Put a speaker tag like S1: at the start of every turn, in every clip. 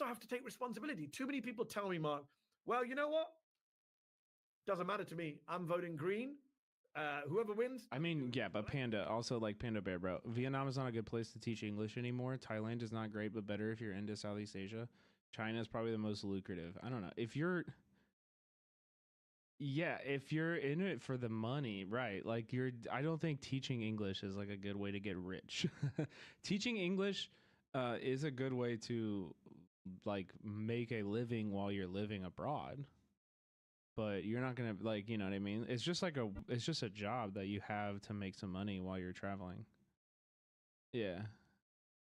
S1: also have to take responsibility. Too many people tell me, Mark, well, you know what? Doesn't matter to me. I'm voting green. Whoever wins.
S2: I mean, yeah, but Panda, also like Panda Bear, bro. Vietnam is not a good place to teach English anymore. Thailand is not great, but better if you're into Southeast Asia. China is probably the most lucrative. I don't know. If you're, yeah, if you're in it for the money, right? Like I don't think teaching English is like a good way to get rich. Teaching English is a good way to like make a living while you're living abroad. But you're not gonna like, you know what I mean? It's just a job that you have to make some money while you're traveling. Yeah.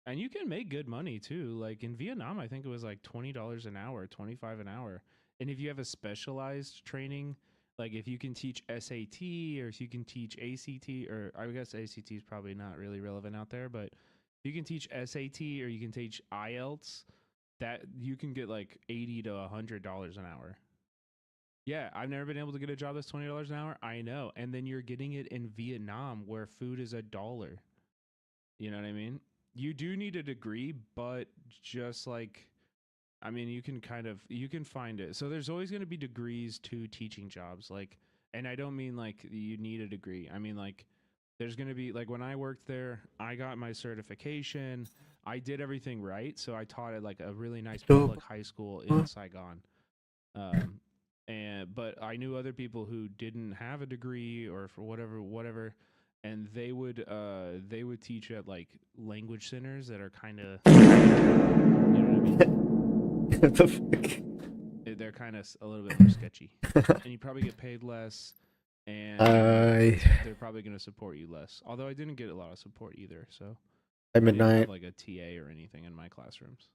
S2: And you can make good money too. Like in Vietnam, I think it was like $20 an hour, 25 an hour. And if you have a specialized training, like if you can teach SAT or if you can teach ACT, or I guess ACT is probably not really relevant out there, but if you can teach SAT or you can teach IELTS, that you can get like 80 to $100 an hour. Yeah, I've never been able to get a job that's $20 an hour. I know. And then you're getting it in Vietnam where food is $1. You know what I mean? You do need a degree, but just like I mean, you can find it. So there's always going to be degrees to teaching jobs. Like, and I don't mean like you need a degree. I mean like there's going to be like when I worked there, I got my certification. I did everything right, so I taught at like a really nice public high school in Saigon. Um, and but I knew other people who didn't have a degree or for whatever, and they would teach at like language centers that are kind of you know what I mean.
S3: What the fuck?
S2: They're kind of a little bit more sketchy, and you probably get paid less, and they're probably going to support you less. Although I didn't get a lot of support either, so
S3: At
S2: I didn't have
S3: midnight.
S2: like a TA or anything in my classrooms.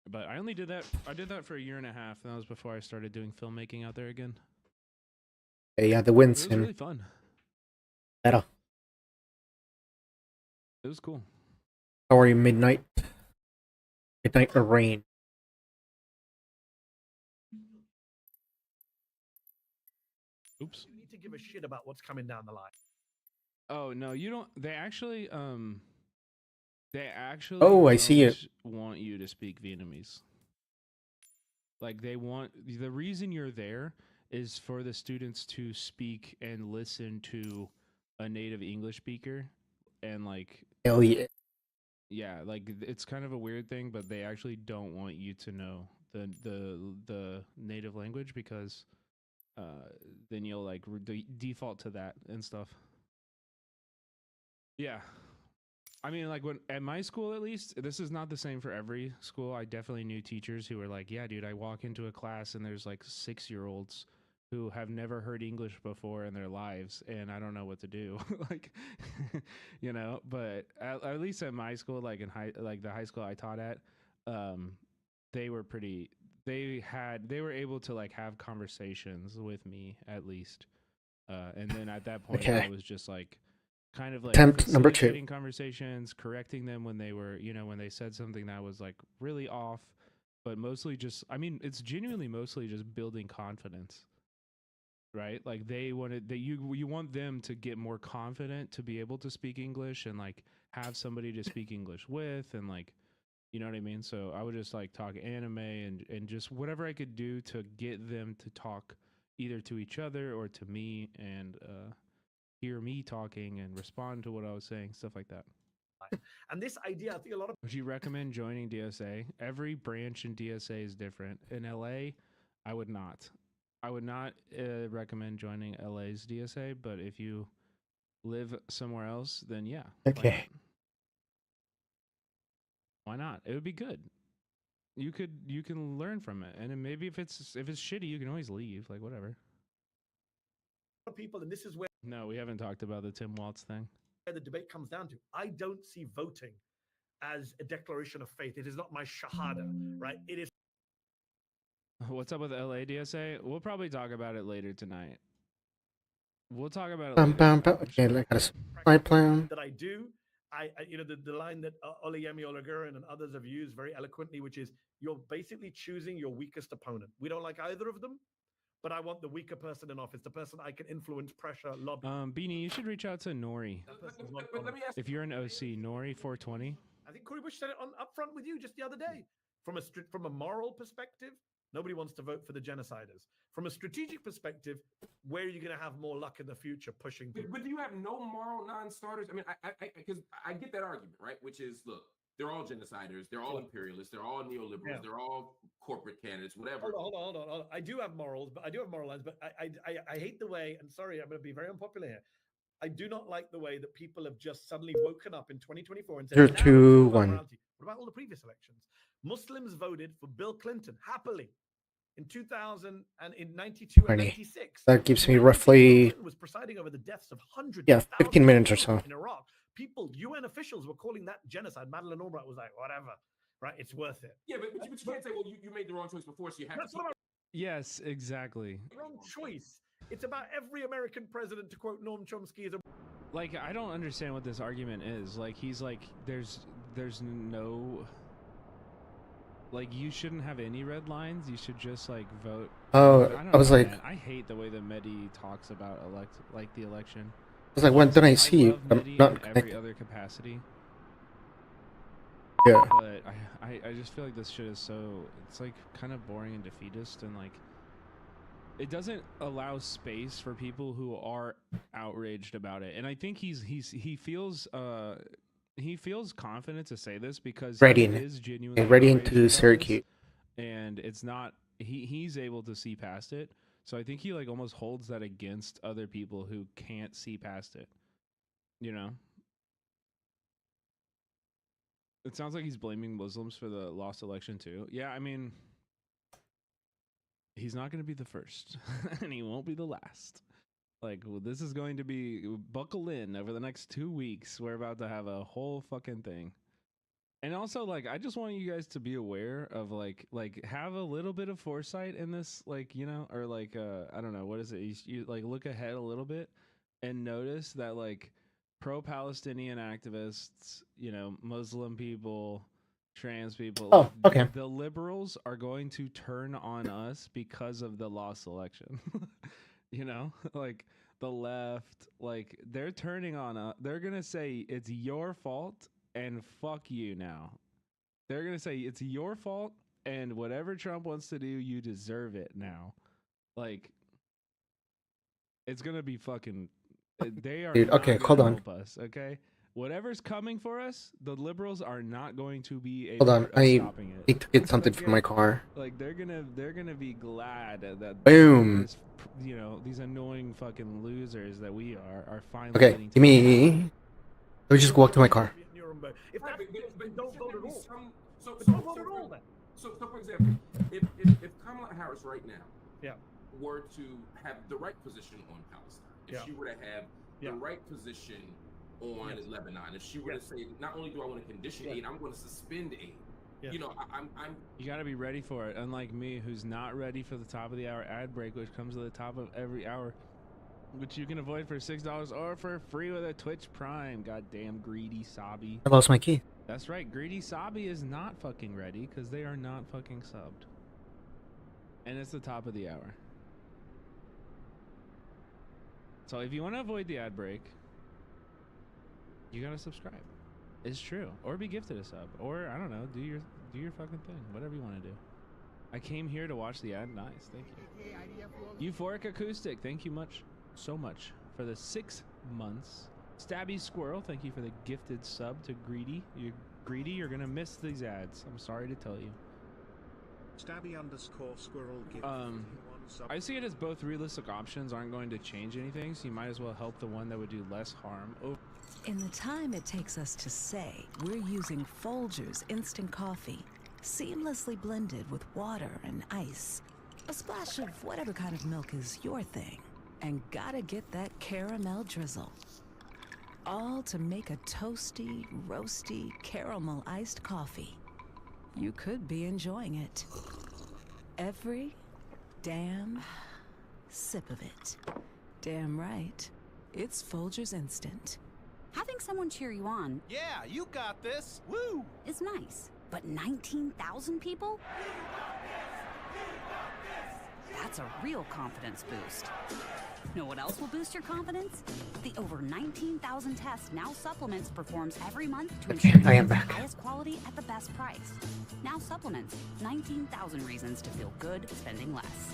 S2: But I only did that. I did that for a year and a half, and that was before I started doing filmmaking out there again.
S3: Yeah, the
S2: It
S3: wind's
S2: was really fun.
S3: better.
S2: It was cool.
S3: How are you, midnight? Midnight or rain?
S2: Oops.
S1: You need to give a shit about what's coming down the line.
S2: Oh no, you don't. They actually
S3: Oh, I see
S2: don't
S3: it.
S2: want you to speak Vietnamese. Like they want the reason you're there is for the students to speak and listen to a native English speaker, and like
S3: Hell yeah.
S2: yeah, like it's kind of a weird thing, but they actually don't want you to know the native language because then you'll like default to that and stuff. Yeah. I mean, like when at my school, at least, this is not the same for every school. I definitely knew teachers who were like, yeah, dude, I walk into a class and there's like 6-year-olds who have never heard English before in their lives and I don't know what to do. Like, you know, but at least at my school, like like the high school I taught at, um, they were pretty, they were able to like have conversations with me at least. And then at that point, I
S3: Okay.
S2: was just like, kind of like
S3: Attempt number 2.
S2: facilitating conversations, correcting them when they were, you know, when they said something that was like really off, but mostly just, I mean, it's genuinely mostly just building confidence, right? Like they wanted that you want them to get more confident to be able to speak English and like have somebody to speak English with and like, you know what I mean? So I would just like talk anime and just whatever I could do to get them to talk either to each other or to me and hear me talking and respond to what I was saying, stuff like that.
S1: And this idea, I think a lot of
S2: Would you recommend joining DSA? Every branch in DSA is different. In LA, I would not. I would not recommend joining LA's DSA, but if you live somewhere else, then yeah, why not?
S3: Okay.
S2: Why not? It would be good. You can learn from it, and then maybe if it's shitty, you can always leave. Like whatever.
S1: people, and this is where
S2: No, we haven't talked about the Tim Waltz thing.
S1: the debate comes down to. I don't see voting as a declaration of faith. It is not my shahada, right? It is.
S2: What's up with LA DSA? We'll probably talk about it later tonight. We'll talk about it
S3: Bum,
S2: later
S3: bum,
S2: tonight.
S3: bum. Okay, I got a supply plan.
S1: That I do. You know, the line that Oluyemi Olugurin and others have used very eloquently, which is you're basically choosing your weakest opponent. We don't like either of them, but I want the weaker person in office, the person I can influence, pressure, lobby.
S2: Beanie, you should reach out to Nori.
S1: That person's not on.
S2: If you're an OC, Nori 420.
S1: I think Cory Bush said it up front with you just the other day. From a moral perspective, nobody wants to vote for the genociders. From a strategic perspective, where are you going to have more luck in the future pushing people?
S4: But do you have no moral non-starters? I mean, because I get that argument, right? Which is, look, they're all genociders, they're all imperialists, they're all neoliberals, they're all corporate candidates, whatever.
S1: Hold on. I do have morals, but I do have moral lines, but I hate the way, and sorry, I'm going to be very unpopular here. I do not like the way that people have just suddenly woken up in 2024 and said,
S3: 3, 2, 1.
S1: What about all the previous elections? Muslims voted for Bill Clinton happily in 2000 and in 92 and 96.
S3: That gives me roughly
S1: was presiding over the deaths of hundreds.
S3: 15 minutes or so
S1: in Iraq. People, UN officials were calling that genocide. Madeleine Albright was like, whatever, right? It's worth it.
S4: Yeah, but you can't say, well, you made the wrong choice before, so you have to.
S2: Yes, exactly.
S1: Wrong choice. It's about every American president, to quote Noam Chomsky, is a.
S2: Like, I don't understand what this argument is. Like, he's like, there's no. Like, you shouldn't have any red lines. You should just like vote.
S3: Oh, I was like,
S2: man. I hate the way that Mehdi talks about the election.
S3: I was like, when did I see you? I'm not
S2: in every other capacity.
S3: Yeah.
S2: But I just feel like this shit is so, it's like kind of boring and defeatist, and like it doesn't allow space for people who are outraged about it. And I think he feels confident to say this because he is genuinely
S3: ready into Syracuse,
S2: and it's not, he's able to see past it. So I think he like almost holds that against other people who can't see past it. You know? It sounds like he's blaming Muslims for the lost election too. Yeah, I mean, he's not going to be the first, and he won't be the last. Like, this is going to be, buckle in over the next 2 weeks. We're about to have a whole fucking thing. And also, like, I just want you guys to be aware of, like have a little bit of foresight in this, like, you know, or like, I don't know, what is it? You like look ahead a little bit and notice that, like, pro-Palestinian activists, you know, Muslim people, trans people,
S3: oh, okay,
S2: the liberals are going to turn on us because of the lost election. You know, like the left, like they're turning on us. They're going to say it's your fault and fuck you now. They're going to say it's your fault and whatever Trump wants to do, you deserve it now. Like, it's going to be fucking, they are
S3: dude, okay, hold on.
S2: help us, okay? Whatever's coming for us, the liberals are not going to be
S3: hold on, I
S2: stopping it.
S3: need to get something from my car.
S2: Like, they're gonna be glad that
S3: boom,
S2: this, you know, these annoying fucking losers that we are finally.
S3: Okay, give me. Let me just walk to my car.
S1: If that, but don't vote at all.
S4: So for example, if Kamala Harris right now, were to have the right position on Palestine, if she were to have the right position on Lebanon, if she were to say, not only do I want to condition aid, I'm going to suspend aid. You know, I'm.
S2: You got to be ready for it. Unlike me, who's not ready for the top of the hour ad break, which comes to the top of every hour, which you can avoid for $6 or for free with a Twitch Prime. Goddamn greedy Sabi.
S3: I lost my key.
S2: That's right. Greedy Sabi is not fucking ready because they are not fucking subbed. And it's the top of the hour. So if you want to avoid the ad break, you gotta subscribe. It's true. Or be gifted a sub. Or I don't know, do your fucking thing. Whatever you want to do. I came here to watch the ad. Nice, thank you. Euphoric Acoustic, thank you so much for the 6 months. Stabby Squirrel, thank you for the gifted sub to Greedy. You're greedy, you're gonna miss these ads. I'm sorry to tell you.
S5: Stabby_squirrel.
S2: I see it as both realistic options aren't going to change anything, so you might as well help the one that would do less harm. Oh.
S6: In the time it takes us to say, we're using Folgers instant coffee, seamlessly blended with water and ice. A splash of whatever kind of milk is your thing. And gotta get that caramel drizzle. All to make a toasty, roasty, caramel iced coffee. You could be enjoying it. Every damn sip of it. Damn right. It's Folgers Instant.
S7: Having someone cheer you on,
S8: yeah, you got this, woo,
S7: is nice. But 19,000 people? That's a real confidence boost. Know what else will boost your confidence? The over 19,000 tests Now Supplements performs every month to ensure you get the highest quality at the best price. Now Supplements, 19,000 reasons to feel good spending less.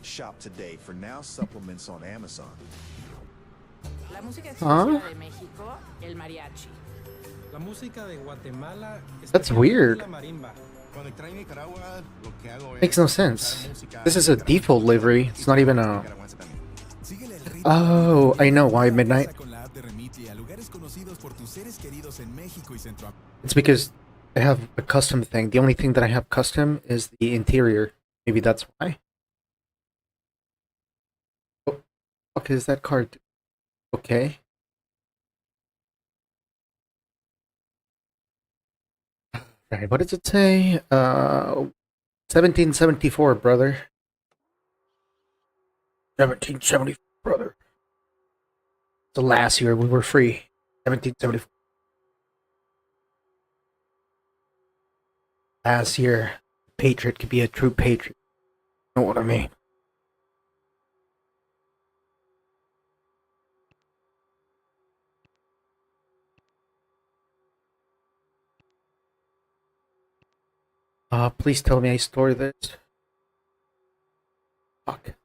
S5: Shop today for Now Supplements on Amazon.
S9: La música exclusiva de México, el mariachi.
S10: La música de Guatemala.
S3: That's weird. Makes no sense. This is a default livery. It's not even a... Oh, I know why midnight. It's because I have a custom thing. The only thing that I have custom is the interior. Maybe that's why. Oh, okay, is that card? Okay. Right, what does it say? 1774, brother. 1774, brother. The last year we were free. 1774. Last year, patriot could be a true patriot. You know what I mean? Please tell me I store this. Fuck.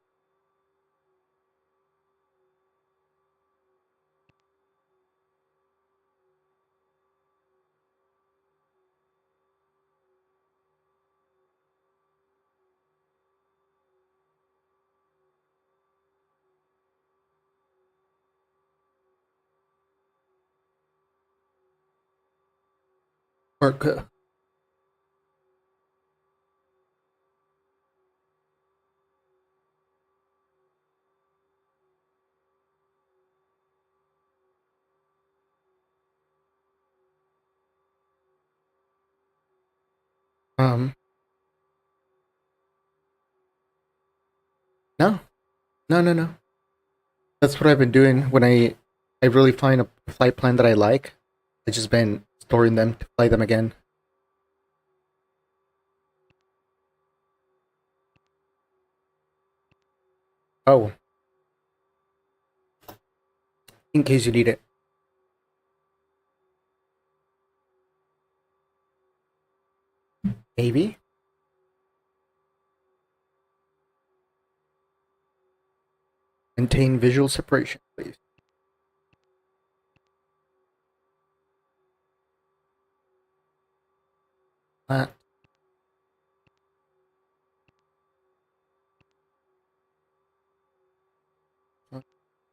S3: Orca. No. No. That's what I've been doing when I really find a flight plan that I like. I've just been storing them to fly them again. Oh. In case you need it. Maybe? Maintain visual separation, please.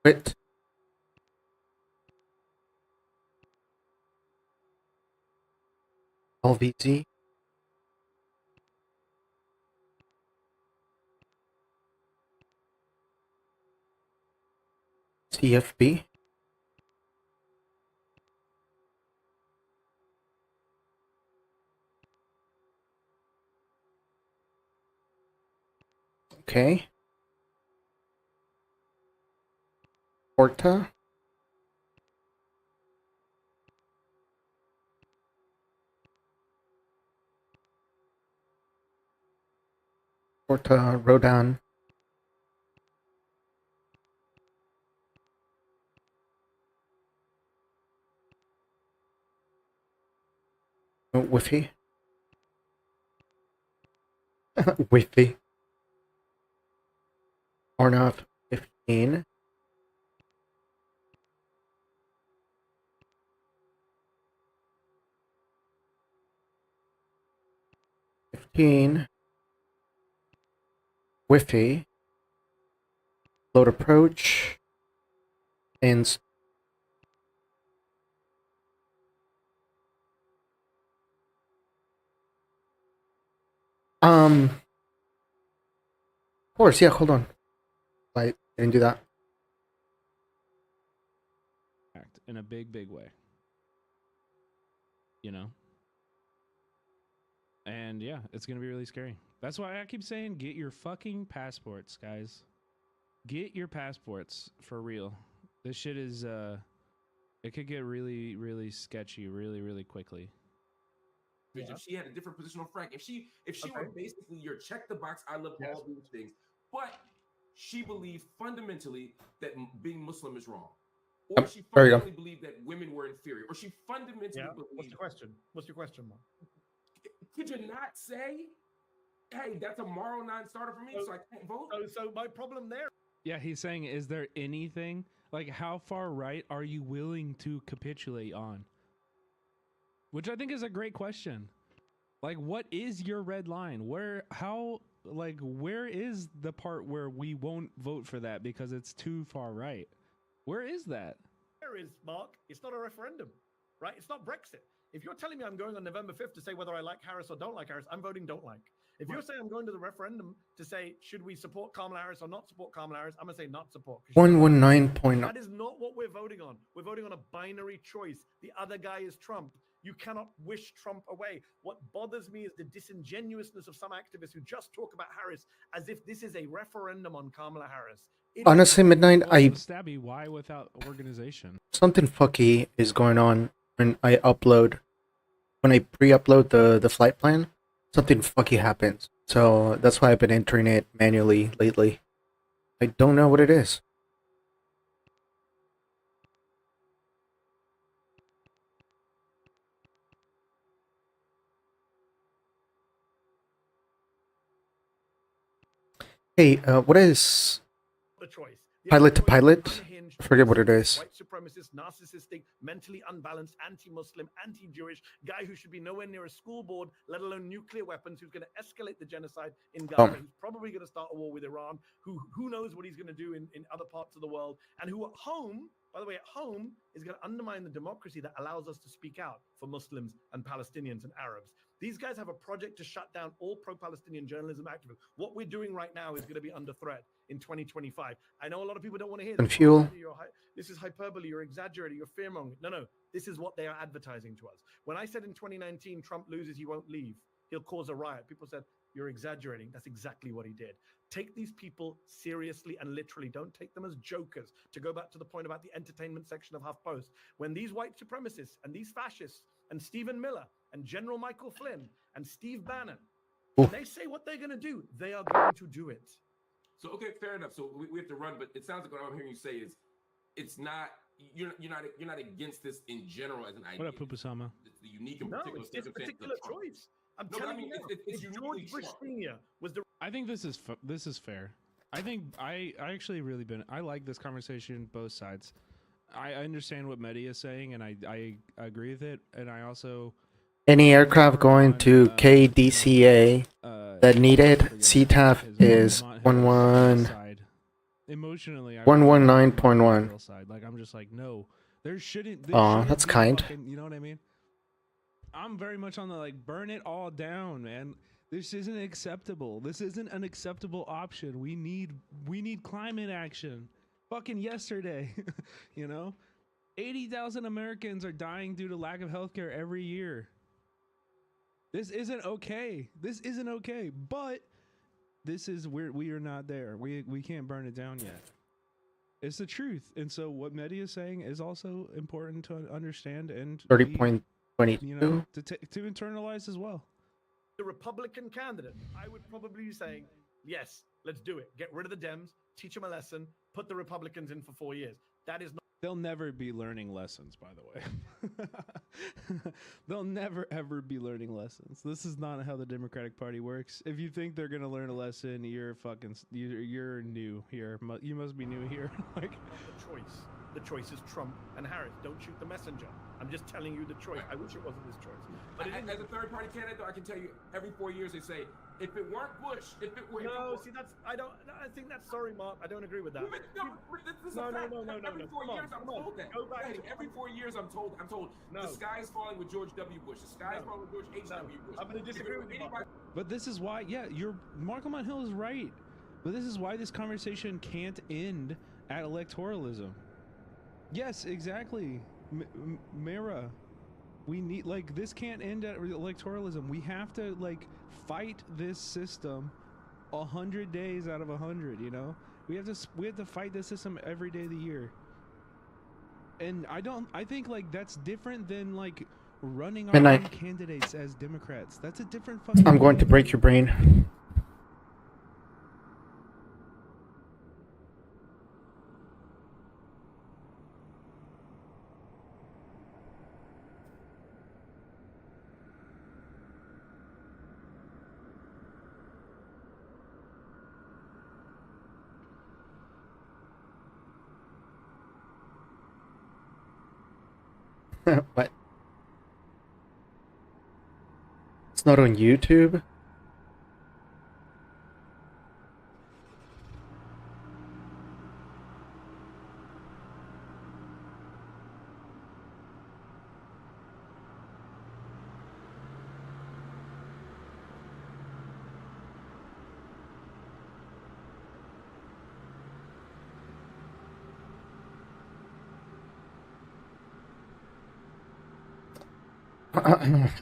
S3: Quit. LVZ. CFB. Okay. Porta. Porta Rodan. Wi-Fi. Wi-Fi. Ornov 15. Wi-Fi. Load approach. And of course, yeah, hold on. I didn't do that.
S2: In a big way. You know? And yeah, it's going to be really scary. That's why I keep saying get your fucking passports, guys. Get your passports for real. This shit is it could get really sketchy really quickly.
S4: Yeah. If she had a different position on Frank, if she were basically your check the box, I love all these things, but she believed fundamentally that being Muslim is wrong, or she
S3: There you go.
S4: fundamentally believed that women were inferior, or she fundamentally believed.
S1: What's your question? What's your question, Mark?
S4: Could you not say, "Hey, that's a moral non-starter for me, so I can't vote"?
S1: So my problem there.
S2: Yeah, he's saying, is there anything like how far right are you willing to capitulate on? Which I think is a great question. Like, what is your red line? Where is the part where we won't vote for that because it's too far right? Where is that?
S1: There is, Mark. It's not a referendum, right? It's not Brexit. If you're telling me I'm going on November 5th to say whether I like Harris or don't like Harris, I'm voting don't like. If you're saying I'm going to the referendum to say, should we support Kamala Harris or not support Kamala Harris, I'm going to say not support.
S3: 119.0.
S1: That is not what we're voting on. We're voting on a binary choice. The other guy is Trump. You cannot wish Trump away. What bothers me is the disingenuousness of some activists who just talk about Harris as if this is a referendum on Kamala Harris.
S3: Honestly, Midnight,
S2: Stabby, why without organization?
S3: Something fucky is going on when I pre-upload the flight plan. Something fucky happens. So that's why I've been entering it manually lately. I don't know what it is. Hey, what is
S1: the choice?
S3: pilot to pilot? I forget what it is.
S1: White supremacist, narcissistic, mentally unbalanced, anti-Muslim, anti-Jewish guy who should be nowhere near a school board, let alone nuclear weapons, who's going to escalate the genocide in Gaza, who's probably going to start a war with Iran, who knows what he's going to do in other parts of the world, and who at home, by the way, at home, is going to undermine the democracy that allows us to speak out for Muslims and Palestinians and Arabs. These guys have a project to shut down all pro-Palestinian journalism activists. What we're doing right now is going to be under threat in 2025. I know a lot of people don't want to hear this.
S3: And fuel.
S1: This is hyperbole. You're exaggerating. You're fear-mongering. No. This is what they are advertising to us. When I said in 2019, Trump loses, he won't leave. He'll cause a riot. People said, you're exaggerating. That's exactly what he did. Take these people seriously and literally. Don't take them as jokers. To go back to the point about the entertainment section of HuffPost, when these white supremacists and these fascists and Stephen Miller and General Michael Flynn and Steve Bannon, when they say what they're going to do, they are going to do it.
S4: So, okay, fair enough. So we have to run, but it sounds like what I'm hearing you say is it's not, you're not against this in general as an idea.
S2: What up, Pupusama?
S4: It's the unique and particular
S1: it's this particular choice. I'm telling you,
S4: it's
S1: George Bush Sr. was the.
S2: I think this is fair. I think I actually really I like this conversation both sides. I understand what Mehdi is saying, and I agree with it, and I also.
S3: Any aircraft going to KDCA that needed CTAF is 11.
S2: Emotionally,
S3: 119.1.
S2: Like I'm just like, no, there shouldn't.
S3: That's kind.
S2: Fucking, you know what I mean? I'm very much on the like, burn it all down, man. This isn't acceptable. This isn't an acceptable option. We need climate action. Fucking yesterday, you know, 80,000 Americans are dying due to lack of healthcare every year. This isn't okay. This isn't okay. But this is where we are not there. We can't burn it down yet. It's the truth. And so what Mehdi is saying is also important to understand and
S3: 30.22.
S2: You know, to internalize as well.
S1: The Republican candidate, I would probably be saying, yes, let's do it. Get rid of the Dems, teach them a lesson, put the Republicans in for 4 years. That is not.
S2: They'll never be learning lessons, by the way. They'll never, ever be learning lessons. This is not how the Democratic Party works. If you think they're going to learn a lesson, you're new here. You must be new here. Like
S1: The choice is Trump and Harris. Don't shoot the messenger. I'm just telling you the choice. I wish it wasn't his choice. But
S4: as a third-party candidate, though, I can tell you every 4 years they say, if it weren't Bush, if it were...
S1: No, see, I think that's, sorry, Mark, I don't agree with that.
S4: No. Every 4 years I'm told that. Every 4 years I'm told the sky is falling with George W. Bush. The sky is falling with George H.W. Bush.
S1: I'm going to disagree with you, Mark.
S2: But this is why, Markham on Hill is right. But this is why this conversation can't end at electoralism. Yes, exactly. Mara, we need, like, this can't end at electoralism. We have to, like, fight this system 100 days out of 100, you know? We have to fight this system every day of the year. And I think, like, that's different than, like, running our own candidates as Democrats. That's a different fucking
S3: I'm going to break your brain. What? It's not on YouTube?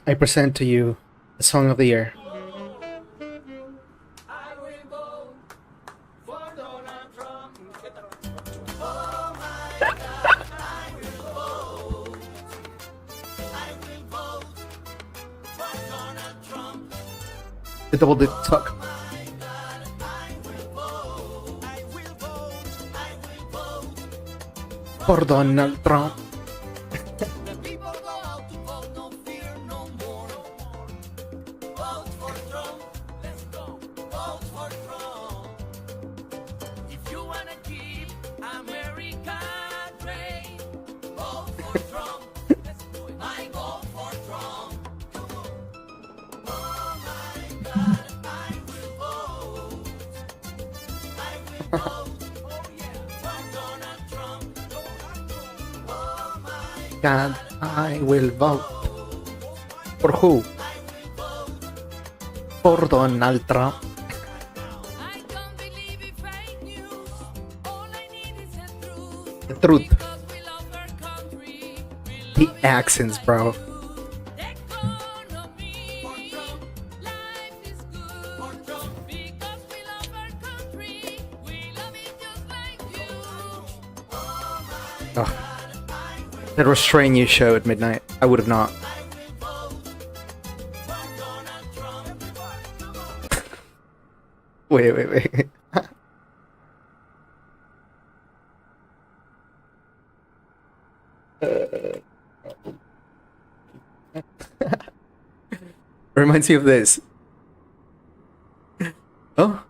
S3: I present to you the song of the year. The double dip suck. For Donald Trump. God, I will vote. For who? For Donald Trump. The truth. The accents, bro. Oh. That restraint you show at midnight. I would have not. Wait. Reminds me of this. Oh.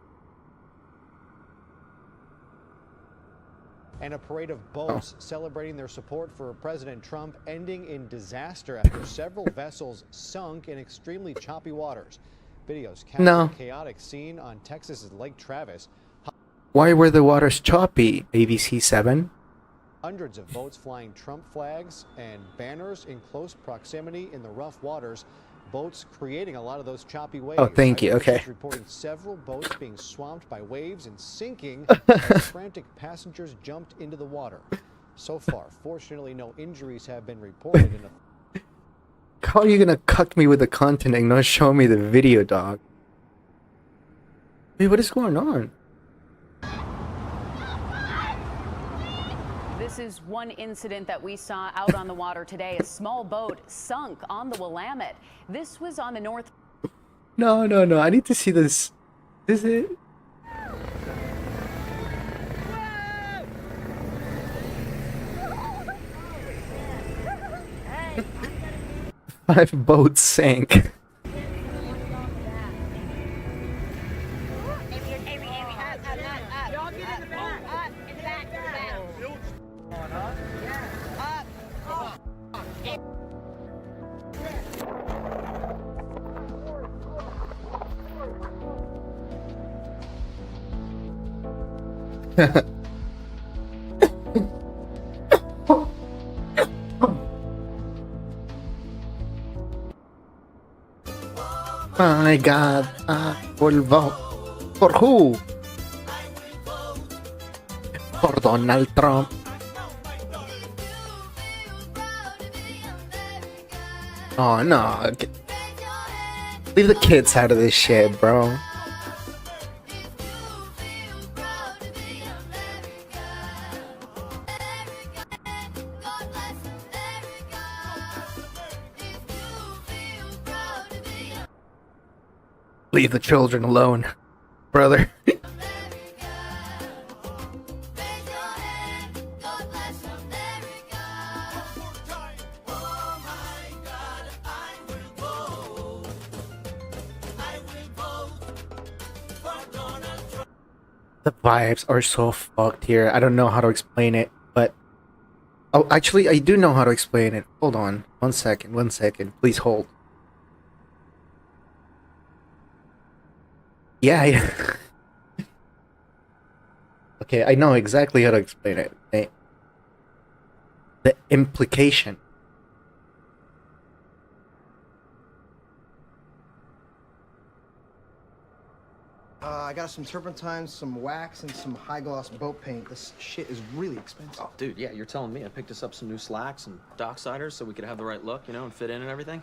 S11: And a parade of boats celebrating their support for President Trump ending in disaster after several vessels sunk in extremely choppy waters. Videos capture a chaotic scene on Texas's Lake Travis.
S3: Why were the waters choppy, ABC7?
S11: Hundreds of boats flying Trump flags and banners in close proximity in the rough waters. Boats creating a lot of those choppy waves.
S3: Oh, thank you. Okay.
S11: Reporting several boats being swamped by waves and sinking as frantic passengers jumped into the water. So far, fortunately, no injuries have been reported.
S3: How are you gonna cuck me with the content and not show me the video, dog? Wait, what is going on?
S12: This is one incident that we saw out on the water today. A small boat sunk on the Willamette. This was on the north.
S3: No. I need to see this. Is it? Five boats sank. My God, I will vote. For who? For Donald Trump. Oh no. Leave the kids out of this shit, bro. Leave the children alone, brother. The vibes are so fucked here. I don't know how to explain it, but Oh, actually, I do know how to explain it. Hold on. 1 second. 1 second. Please hold. Yeah. Okay, I know exactly how to explain it. The implication.
S13: I got some turpentine, some wax, and some high-gloss boat paint. This shit is really expensive.
S14: Oh, dude, yeah, you're telling me. I picked us up some new slacks and docksiders so we could have the right look, you know, and fit in and everything.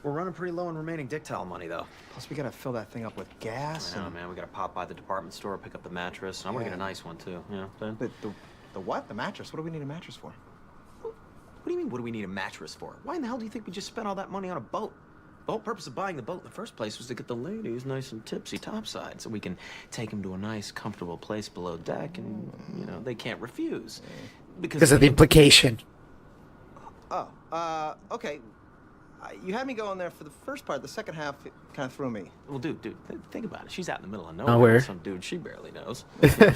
S14: We're running pretty low on remaining dick towel money, though.
S13: Plus, we gotta fill that thing up with gas.
S14: I know, man. We gotta pop by the department store, pick up the mattress. And I want to get a nice one, too, you know what I'm saying?
S13: The what? The mattress? What do we need a mattress for?
S14: What do you mean, what do we need a mattress for? Why in the hell do you think we just spent all that money on a boat? The whole purpose of buying the boat in the first place was to get the ladies nice and tipsy topside so we can take them to a nice, comfortable place below deck and, you know, they can't refuse.
S3: Because of the implication.
S13: Oh, okay. You had me going there for the first part. The second half kind of threw me.
S14: Well, dude, think about it. She's out in the middle of
S3: Nowhere.
S14: nowhere. Some dude she barely knows.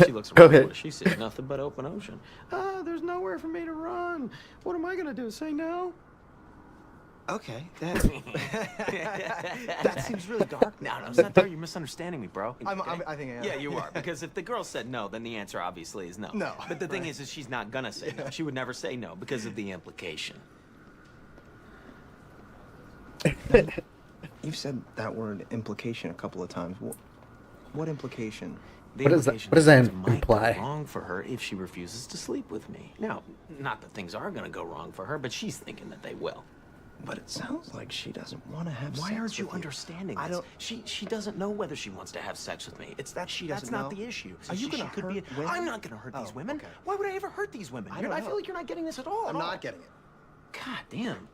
S14: She looks
S3: Go
S14: around.
S3: ahead.
S14: What does she see? Nothing but open ocean. There's nowhere for me to run. What am I gonna do? Say no?
S13: Okay, that seems really dark.
S14: No, it's not there. You're misunderstanding me, bro.
S13: I think I am.
S14: Yeah, you are. Because if the girl said no, then the answer obviously is no.
S13: No.
S14: But the thing is she's not gonna say no. She would never say no because of the implication.
S13: You've said that word implication a couple of times. What implication?
S3: What does that imply?
S14: Wrong for her if she refuses to sleep with me. Now, not that things are gonna go wrong for her, but she's thinking that they will.
S13: But it sounds like she doesn't want to have sex.
S14: Why aren't you
S13: with
S14: understanding this?
S13: I don't.
S14: She doesn't know whether she wants to have sex with me. It's that
S13: She doesn't
S14: that's not
S13: know?
S14: the issue.
S13: Are you gonna hurt women?
S14: I'm not gonna hurt these women.
S13: Okay.
S14: Why would I ever hurt these women?
S13: I don't know.
S14: feel like you're not getting this at all.
S13: I'm not getting it.
S14: God damn.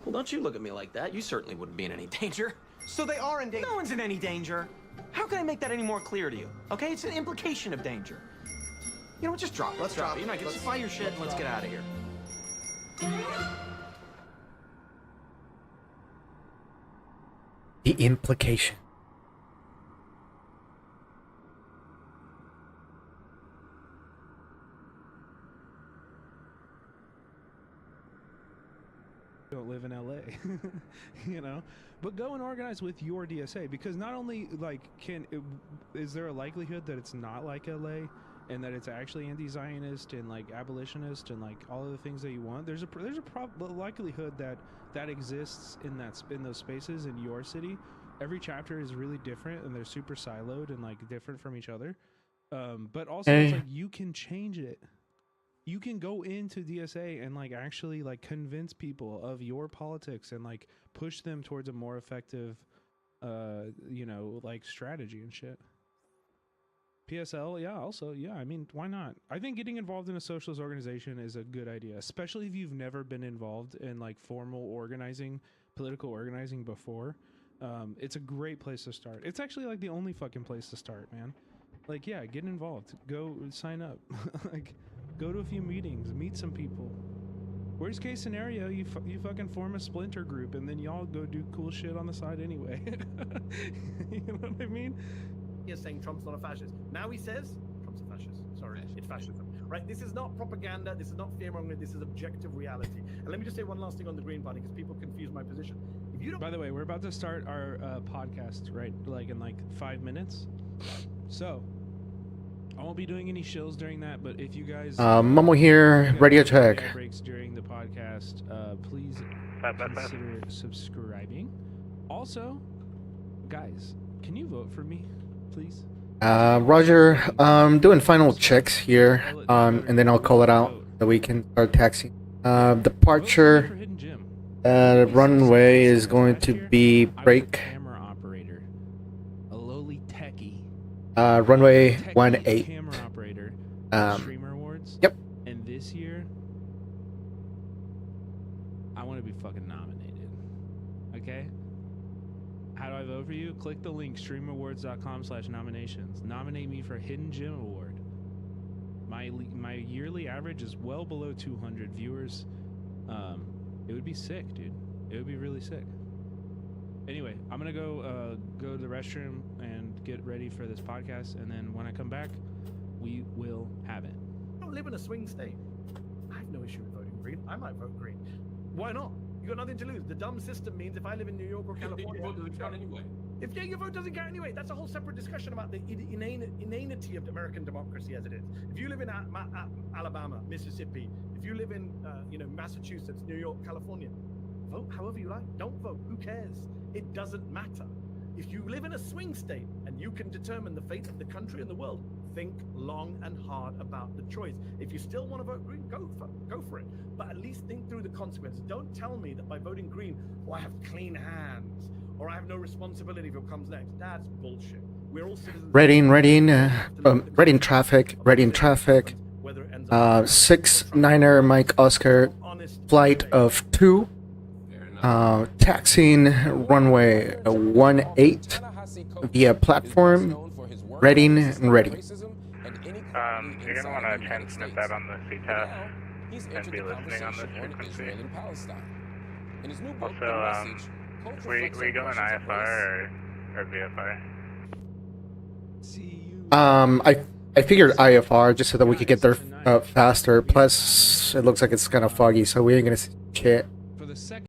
S14: Well, don't you look at me like that. You certainly wouldn't be in any danger.
S13: So they are in danger.
S14: No one's in any danger. How can I make that any more clear to you? Okay, it's an implication of danger. You know what? Just drop it.
S13: Let's drop it.
S14: You're not just fire your shit and let's get out of here.
S3: The implication.
S2: Don't live in LA, you know, but go and organize with your DSA, because not only like is there a likelihood that it's not like LA and that it's actually anti-Zionist and like abolitionist and like all of the things that you want. There's a likelihood that exists in those spaces in your city. Every chapter is really different and they're super siloed and like different from each other. But also it's like you can change it. You can go into DSA and like actually like convince people of your politics and like push them towards a more effective, you know, like strategy and shit. PSL, yeah, also, yeah, I mean, why not? I think getting involved in a socialist organization is a good idea, especially if you've never been involved in like formal organizing, political organizing before. It's a great place to start. It's actually like the only fucking place to start, man. Like, yeah, get involved. Go sign up. Like, go to a few meetings, meet some people. Worst case scenario, you fucking form a splinter group and then y'all go do cool shit on the side anyway. You know what I mean?
S1: He's saying Trump's not a fascist. Now he says Trump's a fascist. Sorry, it's fascism. Right? This is not propaganda. This is not fear-mongering. This is objective reality. And let me just say one last thing on the Green Party, because people confuse my position. If you don't...
S2: By the way, we're about to start our podcast, right? Like in like 5 minutes. So I won't be doing any shills during that, but if you guys
S3: Momo here, radio check.
S2: Breaks during the podcast, please consider subscribing. Also, guys, can you vote for me, please?
S3: Roger, doing final checks here, and then I'll call it out so we can start taxiing. Departure, runway is going to be break. Runway 18.
S2: Camera operator. Streamer Awards.
S3: Yep.
S2: And this year, I want to be fucking nominated. Okay? How do I vote for you? Click the link, streamawards.com/nominations. Nominate me for Hidden Gem Award. My yearly average is well below 200 viewers. It would be sick, dude. It would be really sick. Anyway, I'm gonna go to the restroom and get ready for this podcast, and then when I come back, we will have it.
S1: I don't live in a swing state. I have no issue with voting green. I might vote green. Why not? You got nothing to lose. The dumb system means if I live in New York or California,
S4: your vote doesn't count anyway.
S1: If your vote doesn't count anyway, that's a whole separate discussion about the inanity of American democracy as it is. If you live in Alabama, Mississippi, if you live in Massachusetts, New York, California, vote however you like. Don't vote. Who cares? It doesn't matter. If you live in a swing state and you can determine the fate of the country and the world, think long and hard about the choice. If you still want to vote green, go for it. But at least think through the consequences. Don't tell me that by voting green, I have clean hands, or I have no responsibility for what comes next. That's bullshit. We're all citizens.
S3: Reading traffic. 6-9er Mike Oscar, flight of 2. Taxiing runway 18 via platform. Reading and ready.
S15: You're gonna want to transmit that on the CTAF and be listening on this frequency. Also, were you going IFR or VFR?
S3: I figured IFR just so that we could get there faster. Plus, it looks like it's kind of foggy, so we ain't gonna see shit.